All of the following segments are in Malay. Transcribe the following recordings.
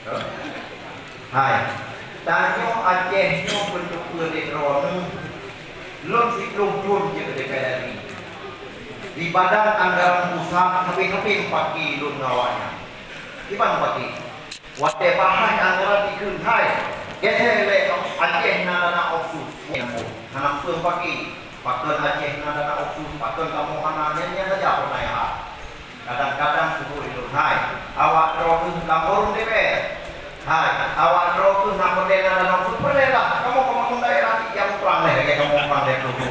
Hai, tanyo Aceh nyo bentuk elektron, lon si kelujun je ke DPR RI. Di badan anggaran pusat tapi pagi lon ngawanya. Di mana pagi? Wate bahan anggaran dikeun hai. Gesele Aceh na opsus. Hanam peung pagi. Pakeun Aceh na opsus, pakeun kamu hananya saja penaya. Kadang-kadang subuh itu hai. Awak rokeun laporan DPR. Hai, awak rokeun nama dena dan opsus perlela. Kamu daerah yang kurang leh kayak kamu kurang leh dulu.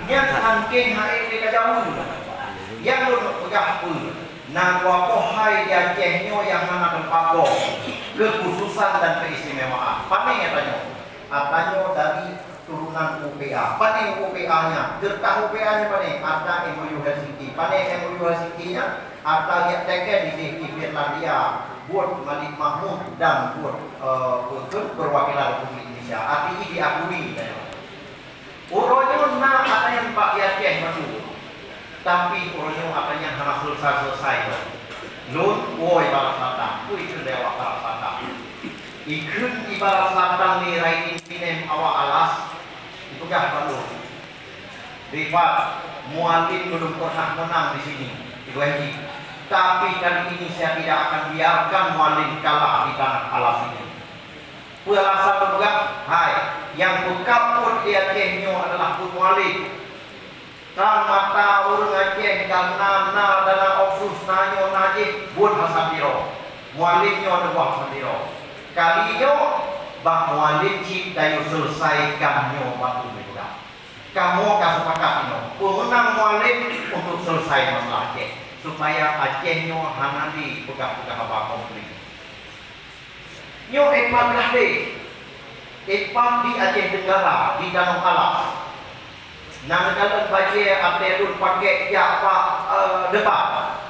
Yang angking hari ini kejauhan. Yang lu pegang pun. Nah, wakoh hai di Acehnya yang mana tempatku kekhususan dan keistimewaan. Pane ya tanyo? Tanyo dari turunan UPA. Pane UPA-nya? Gertah UPA-nya pane? Ada MOU Helsinki. Pane MOU Helsinki-nya? Ada yang teken di Finlandia buat Malik Mahmud dan buat perwakilan Republik Indonesia. Artinya diakui. Uronyo na ada yang Pak Aceh masuk. Tapi uronyo ada yang harus selesai. Lun woi balas selatan, itu dewa balas selatan. Ikut di balas selatan ni rainin pinem awak alas itu gak perlu. Rifat mualim belum pernah menang di sini di WNI. Tapi kali ini saya tidak akan biarkan mualim kalah di tanah alas ini. Puasa berpegang, hai, yang berkaput di Acehnya adalah pun mualim. Kan mata orang Aceh dan nana dan opsus nanyo najib buat hasabiro. Mualimnya ada buat hasabiro. Kalinya bah mualim cipta selesaikan nyo batu mereka. Kamu kasih pemenang mualim untuk selesai masalah Aceh supaya Acehnya hana di pegang-pegang apa konflik. Nyo epat lahde, epat di Aceh Tenggara di Danau Alas. Nang dalam baca update pakai apa depan.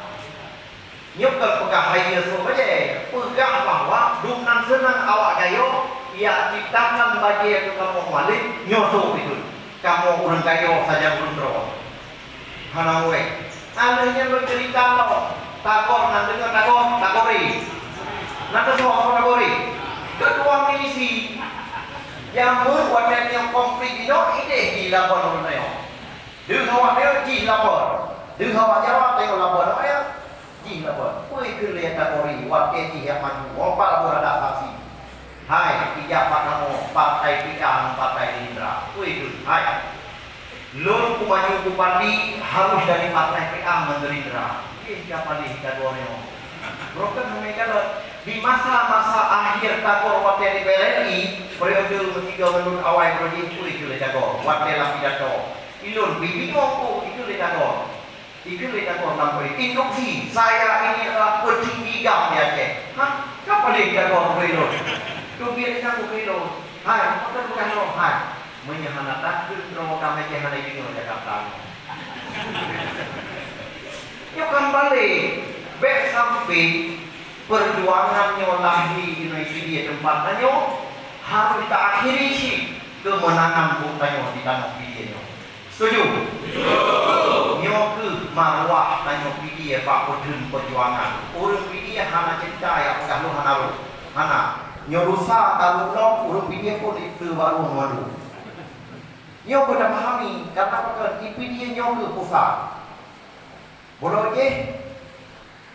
Nyo kalau pegang hanya so baca, pegang bahwa dumnan senang awak gayo, ia ciptakan baca itu kamu malik nyo so itu. Kamu urang gayo saja belum terus. Hana we. Alahnya bercerita lo, takor nang dengar takori. Nanti soal takori. Kedua misi yang berwarna yang konflik ini gila pun orang Đừng hỏi nếu chỉ là bờ, đừng hỏi nhau đây là bờ đó ấy, chỉ là bờ. Ui cứ lihat kategori, waktu tiap maju, apa lah berada aksi. Hai, tiga panamu, partai PKN, partai Gerindra. Ui itu, hai. Lur kumaju bupati harus dari partai PKN Gerindra. Ini siapa nih kategorinya? Broken mereka di masa-masa akhir takor waktu di PLNI periode ketiga menurut awal proyek itu takor waktu lapidato ilun bimbing ngomong itu takor lampoi induksi saya ini adalah petinggi gam di Aceh. Hah? Kapan dia takor ilun? Tu biar kita ilun. Hai, apa bukan lo? Hai, menyahanatan kalau kami jangan lagi di Jakarta. Yuk kembali. Baik sampai perjuangannya lahir di Indonesia tempatnya harus kita akhiri sih kemenangan bukanya di tanah pilihnya. Setuju? Nyo ke marwah tanyo pilih Pak Pudun perjuangan. Orang pilih hana cinta ya kalau hana nyo rusak kalau no orang pilih pun itu baru malu. Nyo pada pahami karena apa dipilih nyo ke pusat. Bodoh je.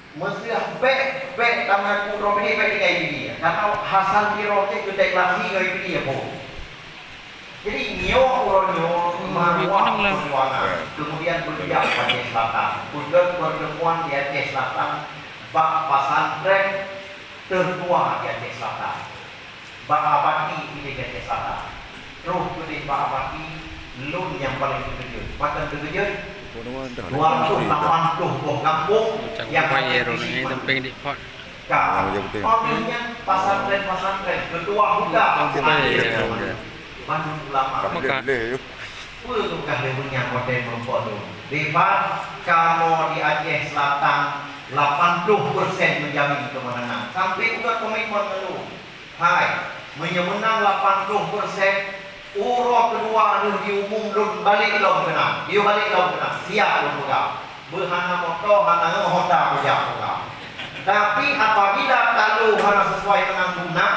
Mesti baik tangan kurang ini baik kayak gini karena Hasan Kiroke gede lagi kayak gini ya bu. Jadi nyo marwah perjuangan kemudian berdiam Aceh Selatan, untuk pertemuan di Aceh Selatan, Pak Pasantren tertua di Aceh Selatan, Pak Abati di Aceh Selatan, terus ke Pak Abati lun yang paling terkejut, makan terkejut. 280 kampung yang ini tempeng di pot. Orangnya pasantren ketua buka Bandung Ulama. Bukan punya model rumput tu. Lihat kamu di Aceh Selatan 80% menjamin kemenangan. Sampai bukan komitmen dulu. Hai, menang 80%. Uro kedua anu diumum lun balik lo kena. Dia balik lo kena. Siap lo buka. Berhana motor, hana Honda punya buka. Tapi apabila kalau lalu hana sesuai dengan guna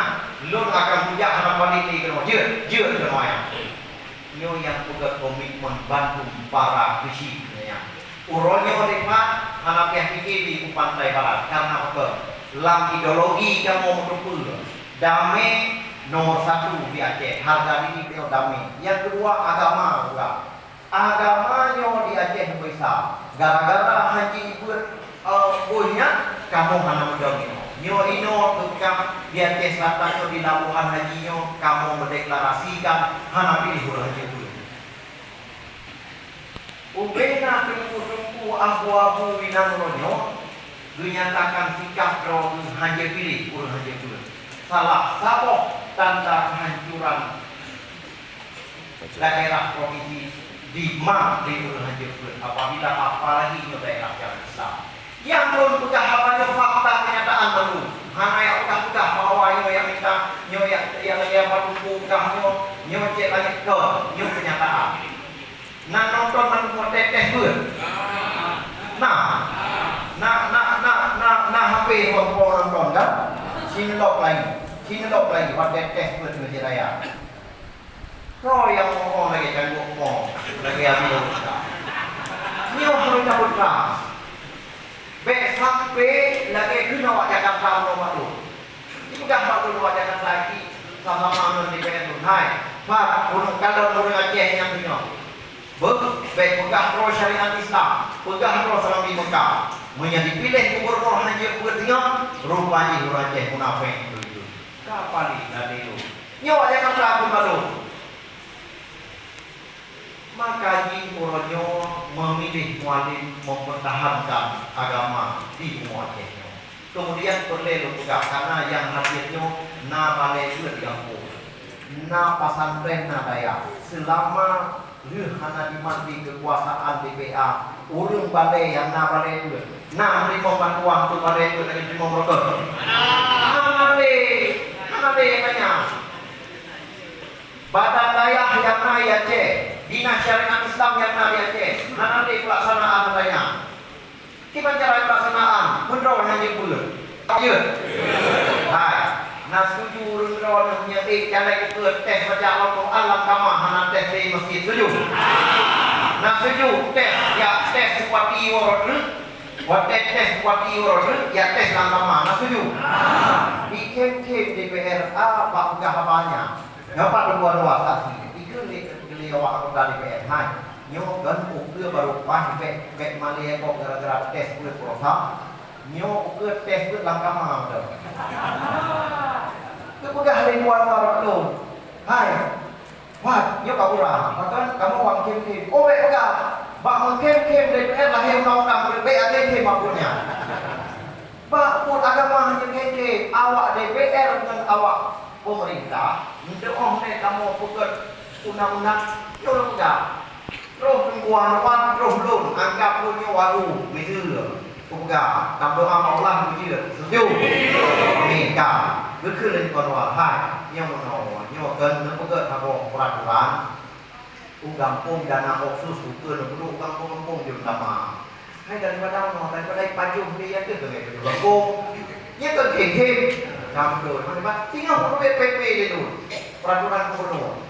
lun akan punya hana quality kena je kena ya nyo yang punya komitmen bantu para kisi ya uronyo depan hana pihak di pantai barat karena apa lam ideologi yang mau mendukung damai nomor 1 di Aceh harga diri beliau damai yang kedua agama juga agamanya di Aceh besar gara-gara haji punya kamu hana mendominasi nyo ino tukang di Aceh Selatan nyo di Labuhan Haji nyo kamu mendeklarasikan hana pilih haji dulu ubena tunggu abu-abu winang nyo dinyatakan sikap pro haji pilih haji dulu salah satu tanda kehancuran daerah provinsi di haji dulu apabila apalagi nyo daerah yang Islam yang belum punya hafalnya fakta kenyataan baru hanya yang udah bahwa yang minta yang baru buka nyo cek lagi ke nyo kenyataan nah nonton man tetes pun nah HP nonton kan sini log lagi buat tetes pun di raya kau yang ngomong lagi kan ngomong lagi ambil nyo harus cabut keras sampai lagi kena awak Jakarta nomor tu. Itu dah baru awak Jakarta lagi sama-sama di Bandung. Hai, Pak, kalau orang Aceh yang punya, pegah pro syariat Islam, pegah pro Islam di Mekah, menjadi pilih gubernur Haji Bertengah, rupanya orang Aceh munafik itu. Kapan ni dari itu? Nyawa Jakarta pun baru. Maka Jimuronyo memilih mualim mempertahankan agama di Aceh. Kemudian perlu juga karena yang hadirnya na balai diampu, na pasantren na daya selama hana dimati kekuasaan DPA urung balai yang na balai itu na menerima bantuan tu balai itu dari terima mereka hana balai banyak badan daya yang na Aceh dinas syariat Islam yang na Aceh nanti pelaksanaan daya gimana cara pelaksanaan menurut hanya bulan ya hai nah setuju menurut hanya cara ke tes baca Al-Quran dalam kamar hana tes di masjid setuju nah setuju tes ya tes kuati orang buat tes kuati orang ya tes dalam kamar nah setuju bikin DPR apa banyak dapat dua saksi itu beliau anggota DPR hai nyo gan ukur baru pas bek Malaysia kok gara-gara tes kulit proses nyo ukur tes kulit langkah mana tu tu udah hari luar tu hai wah nyo kau urang bahkan kamu wang kem oh bek udah bak kem DPR lahir undang-undang bek ada kem mapunya bak pun agama hanya kem awak DPR dengan awak pemerintah untuk kamu ukur undang-undang nyo udah roh pengkuan roh lun anggap punya waru misalnya buka tambah Allah begitu setuju mereka berkelan konwal hai yang menawar yang kan buka apa peraturan gampung dana oksus ukur dulu gampung di utama hai daripada pajung dia tu dengan gampung dia kan kehim kamu mana tinggal PP itu peraturan gubernur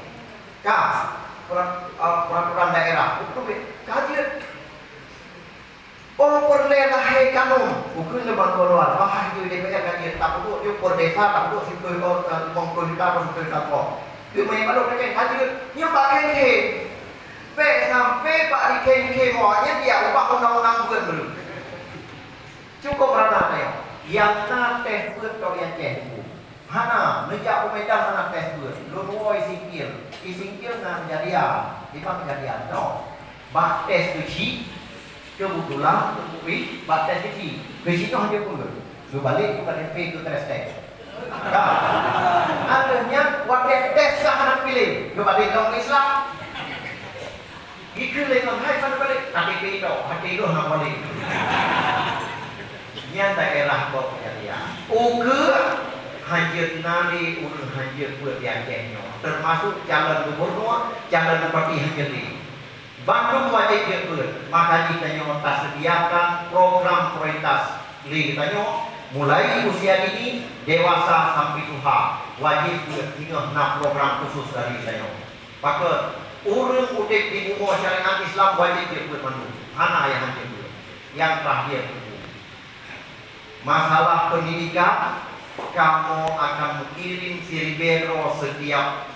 kas peraturan daerah itu kajian oh perlelah hai kanun bukan lebar keluar bahaya itu DPR kajian tak perlu itu per desa tak perlu sipil mengkualitas pemerintah kok itu main baru kajian yang pakai ke sampai pak diken maunya dia ubah undang-undang belum cukup rana ya yang tes betul yang cek hana menjak pemedan hana tes betul lu mau isingkir na kejadian di mana kejadian no bak tes kecil kebetulan terbukti bak tes kecil itu hanya pun lu balik ke KDP ke tes adanya waktu tes sah pilih lu balik ke Islam itu lewat hai mana balik KDP itu nak balik yang daerah kok kejadian ukur hajat nari urun hajat buat dianjeknya termasuk calon gubernur, calon bupati hajat ini Bandung wajib dia buat maka kita tak sediakan program prioritas li kita Mulai usia dini, dewasa sampai tua, wajib punya 6 program khusus dari saya. Maka urang udip di umur syariat Islam wajib dia buat mandu. Hana yang nanti buat. Yang terakhir masalah pendidikan, kamu akan mengirim siribero setiap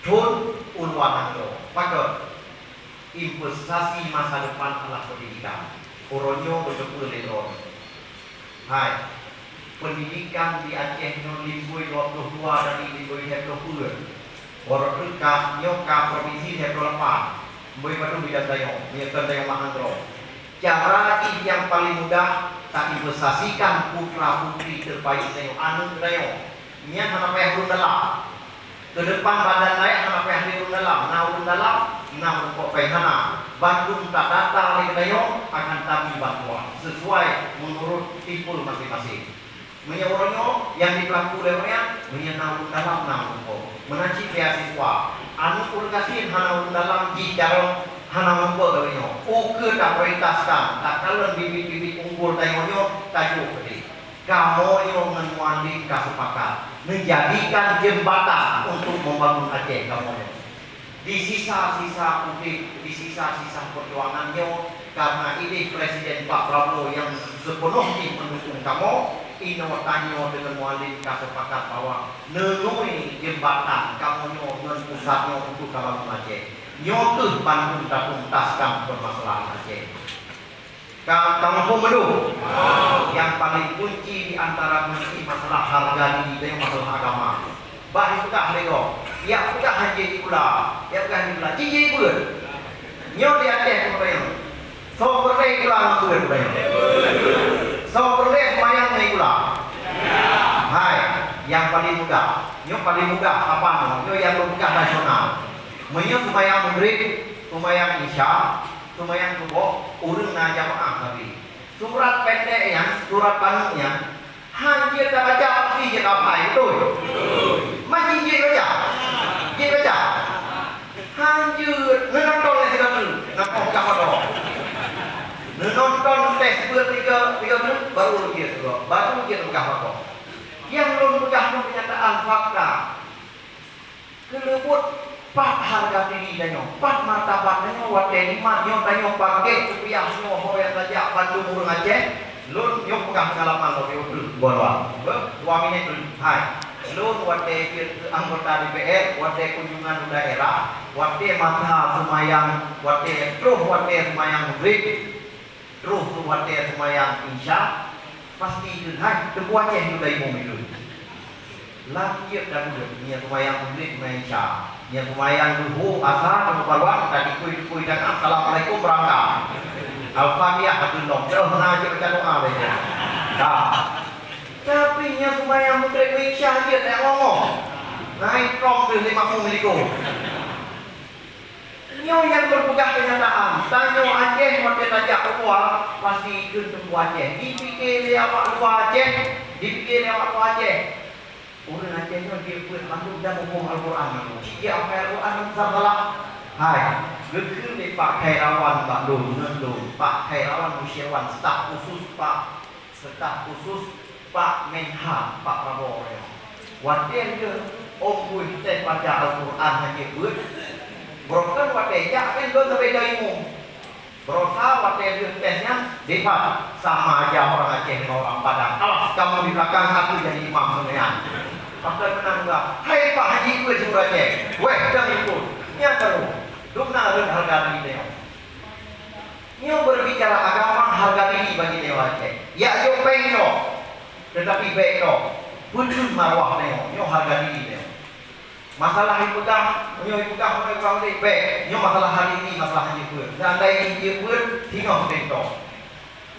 tahun uluan ando. Maka investasi masa depan adalah pendidikan. Oronyo betul betul. Hai, pendidikan di Aceh no limbui 22 dari limbui 20. Orang Reka, Nyoka, Provinsi 28. Mbui Batu Bidang Dayong, Nyokan Dayong Mahantro. Cara yang paling mudah, tak investasikan putra putri terbaik Dayong, anu Dayong. Nya hana payah dalam. Ke depan badan naik hana payah dalam, nah dalam, nah kok payah hana. Bandung tak datang oleh Dayong akan tapi bantuan sesuai menurut tipul masing-masing. Menyeorongnya yang diperlaku oleh mereka menyenang dalam namun menaci beasiswa anu kurkasiin hana dalam di cara hana membuat Dayong. Uke tak prioritaskan tak kalau bibit-bibit unggul Dayongnya tajuk tadi. Kamu yang menuandi kesepakat menjadikan jembatan untuk membangun Aceh kamu. Di sisa-sisa publik, di sisa-sisa perjuangannya karena ini Presiden Pak Prabowo yang sepenuhnya mendukung kamu, ino tanyo dengan muallim sepakat bahwa nenui jembatan kamu nyo pusatnya untuk kamu Aceh. Nyo ke Bandung tak tuntaskan permasalahan Aceh. Kamu pun mendukung. Yang paling kunci di antara kunci masalah harga diri dan masalah agama. Bah itu tak lego. Ya bukan haji pula, ya bukan pula. Cici pun, nyo di Aceh pun yang, so perleh pula pun yang, so perleh semayang ni pula. Hai, yang paling mudah, nyo paling mudah apa nyo yang bukan nasional. Menyo semayang Maghrib, semayang Isya, semayang subuh, urang na jamaah tapi. Surat pendek yang, surat panjangnya, hanya tak baca pasti je apa itu. Masih je baca. Dia baca hanjut menonton yang tiga menit nampak kapal menonton tes tiga menit baru dia juga baru dia buka apa yang belum buka pernyataan fakta kelebut pat harga diri dan pat martabatnya wateni manyo tanyo pakai rupiah nyo yang saja Bandung urang Aceh lun yo buka pengalaman lo boleh 2 menit hai Lun wate anggota DPR, wate kunjungan daerah, wate mata semayang, wate terus wate semayang Maghrib, terus wate semayang Isya, pasti hai tebuah yang sudah imum itu. Lagi dan udah nya semayang Maghrib, semayang Isya, nya semayang duhu asar kemudian tadi kui dan assalamualaikum berangkat. Al-Fatihah hatu nom, terus aja baca doa aja. Dah. Tapi nya semayang Maghrib Isya dia tak ngomong. Naik trom ke 50 miliku. Nyo yang berpegang kenyataan. Tanyo Aceh waktu tajak keluar pasti ikut tunggu Aceh. Dipikir dia awak luar Aceh, dipikir dia awak luar Aceh. Orang Aceh nyo dia buat Bandung dan ngomong Al-Quran. Dia apa Al-Quran salah. Hai, gekir ni Pak Khairawan Bandung ngendung. Pak Khairawan Musyawan staf khusus Pak Menhan, Pak Prabowo. Wadah dia, Bui kita baca Al-Quran hanya buat. Brokan wadah ya kan dia berbeda ilmu. Berusaha wadah dia tesnya debat sama aja orang Aceh dengan orang Padang. Awas kamu di belakang satu jadi imam sebenarnya. Maka menang enggak? Hai Pak Haji gue suruh Aceh. Weh jangan ikut. Nya baru. Dukna harga diri dia. Nyo berbicara agama harga diri bagi Dewa Aceh. Ya yo penyo. Tetapi baik pun marwah nyo harga diri nyo. Masalah yang pegang, nyo baik. Nyo masalah hari ini masalah hanya pun. Seandainya dia pun tinggal tento.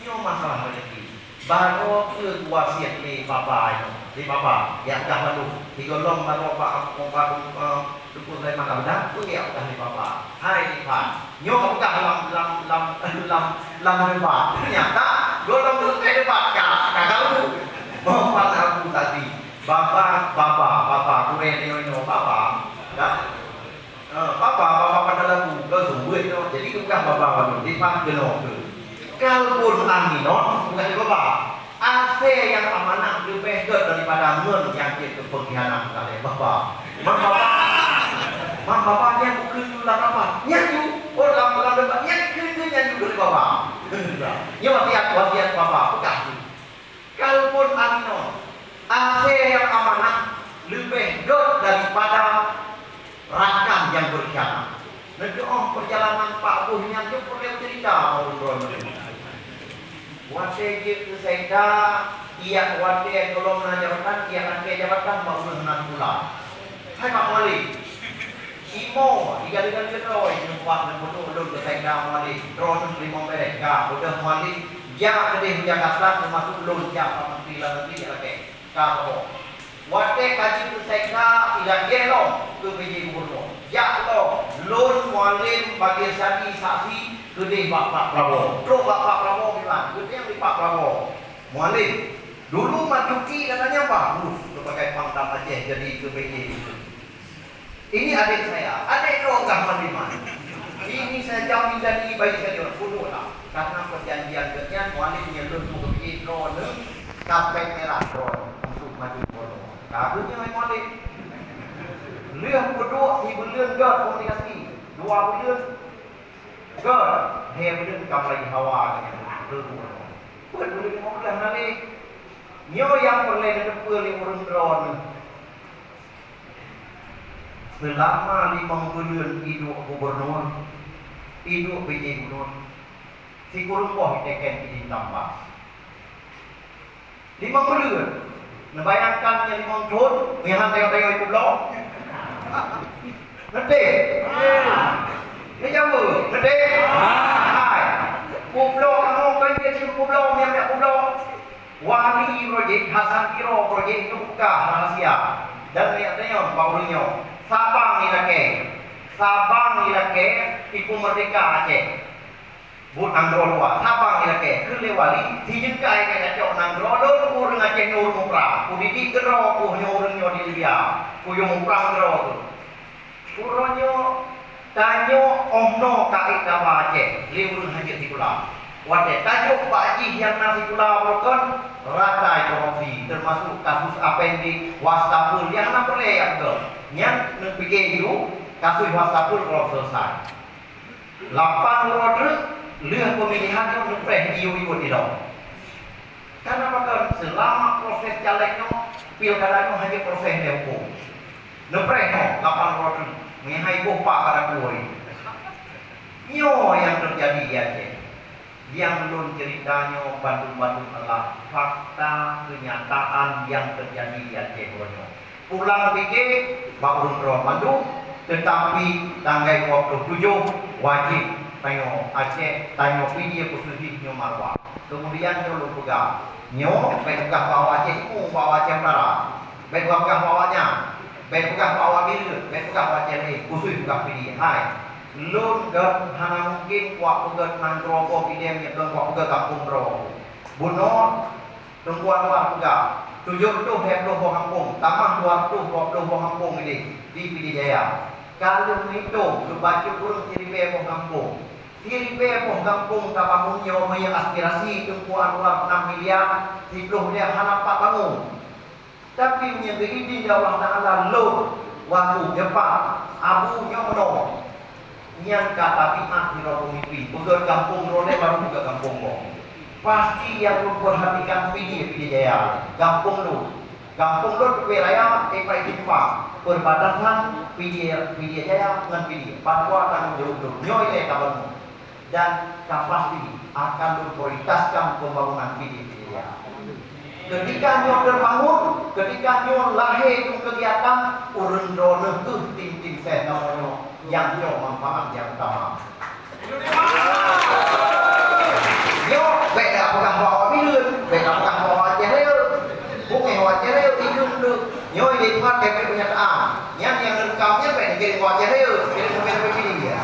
Nyo masalah rezeki. Baru ke wasiat ni bapa di bapa yang dah lalu. Digolong baru pak dukun saya makan dah. Tu dia dah di bapa. Hai di pak. Nyo pegang lam debat. Ternyata golong tu saya debat kakak Bapak aku tadi, bapak, kurang ini bapak, dah, bapak pada lagu, kau sungguh itu, jadi bukan bapak di pang kenal tu. Kalau pun angin, bukan bapak, AC yang amanah lebih berat daripada men yang kita pengkhianat oleh bapa. Mak bapa yang bukan lah apa? Yang tu orang debat yang kena yang tu bapa. Yang wasiat bapa pegang. Kalaupun amino AC yang amanah lebih berat daripada rakan yang berkhianat. Nanti perjalanan Pak Buhnya tu boleh cerita orang-orang. Wate je saya ia wate kalau menajamkan ia akan ke jabatan mau mengenal pula. Hai Pak Wali. Imo digali-gali terus nampak betul ulun ke saya Wali. Terus terima mereka. Udah Wali ja kedih Jakarta termasuk ulun ja menteri nanti lagi. Kau wate kaji ke saya ila gelo ke PJ Gubernur. Ja lo lun Wali bagi saksi kedih Pak Prabowo. Terus Pak Prabowo bilang, kedih yang di Pak Prabowo. Mualim, dulu Majuki katanya bagus sebagai Pangdam Aceh jadi KPJ. Ini adik saya, adik Rogah Mandiman. Ini saya jamin dari bayi saya dulu lah. Karena perjanjian kerja Mualim nyelur ke KPJ drone, karpet merah drone untuk maju bono. Kagunya Mualim. Lihat berdua, si beliau komunikasi. 2 bulanก็เฮไปเรื่องกำไรฮาวาเนี่ยเรื่องเปิดบริษัทเรื่องนั้นนี่ย่อยังคนเลยนะเพื่อเรื่องร้อนselama 5 bulan hidup gubernur hidup PJ Gubernur si kurung boh diteken di tambah 5 bulan bayangkan yang 5 tahun mihan tengok-tengok itu belum nanti ini jauh, gede. Hai. Pulau kamu kan dia sih pulau yang ada pulau. Wali projek Hasan Kiro projek itu buka rahasia. Dan lihatnya baunya. Sabang Irake ibu merdeka Aceh. Bud Anggro luar. Sabang Irake ke wali si jengkai ke cok Anggro lo urang Aceh nur mupra. Udidi gero ku nyoreng di Libya. Ku yo mupra gero. Uronyo tanyo omno kai dawa Aceh liurun hajat di pulau. Wate tajuk Pak Haji yang nasi pulau broken ratai korupsi termasuk kasus apendik wastafel yang nak boleh ya ke yang nepike itu kasus wastafel kalau selesai 8 roda lihat pemilihan yang nepre iyo tidak karena maka selama proses calegnya pilkadanya hanya proses hukum nepre 8 roda mengahai bopak pada kuih nyo yang terjadi di Aceh yang belum ceritanya batu-batu Allah fakta kenyataan yang terjadi di Aceh Bonyo pulang pikir Pak Urun Mandu tetapi tanggal 27 wajib tanya Aceh tanya video khusus nyo marwah kemudian nyo lu pegang nyo pegang bawa Aceh itu bawa Aceh Barat pegang bawanya pegang bawa bil pegang Aceh ini khusus pegang video hai lun gat hana mungkin kuat pegat nandropo kidem ya don kuat pegat kampung ro buno tungguan luar pegat 70 hektar kampung tambah 200 kampung ini di Pidi Jaya kalau itu kebaca kurang kiribe kampung kampung tapamunyo maya aspirasi tungguan luar 6 miliar 10 dia hana pak bangun tapi yang begini ya Allah Taala lo waktu Jepang abu nyono yang kata pihak di Robo Mimpi bukan kampung Rode baru juga kampung lo pasti yang lu perhatikan Pidi Jaya kampung lu wilayah Epai Jepang perbatasan Pidi Jaya dengan Pidi Papua akan jauh-jauh nyoy kabarmu dan pasti akan lu prioritaskan pembangunan Pidi Jaya ketika nyo terbangun ketika nyo lahir kegiatan urun drone tuh tim saya namanya yang nyo manfaat yang utama nyo beda pegang bawa bilun beda pegang bawa cerel bukan bawa cerel hidung lu nyo di tempat kepet kenyataan yang rekamnya beda jadi bawa cerel jadi sampai dia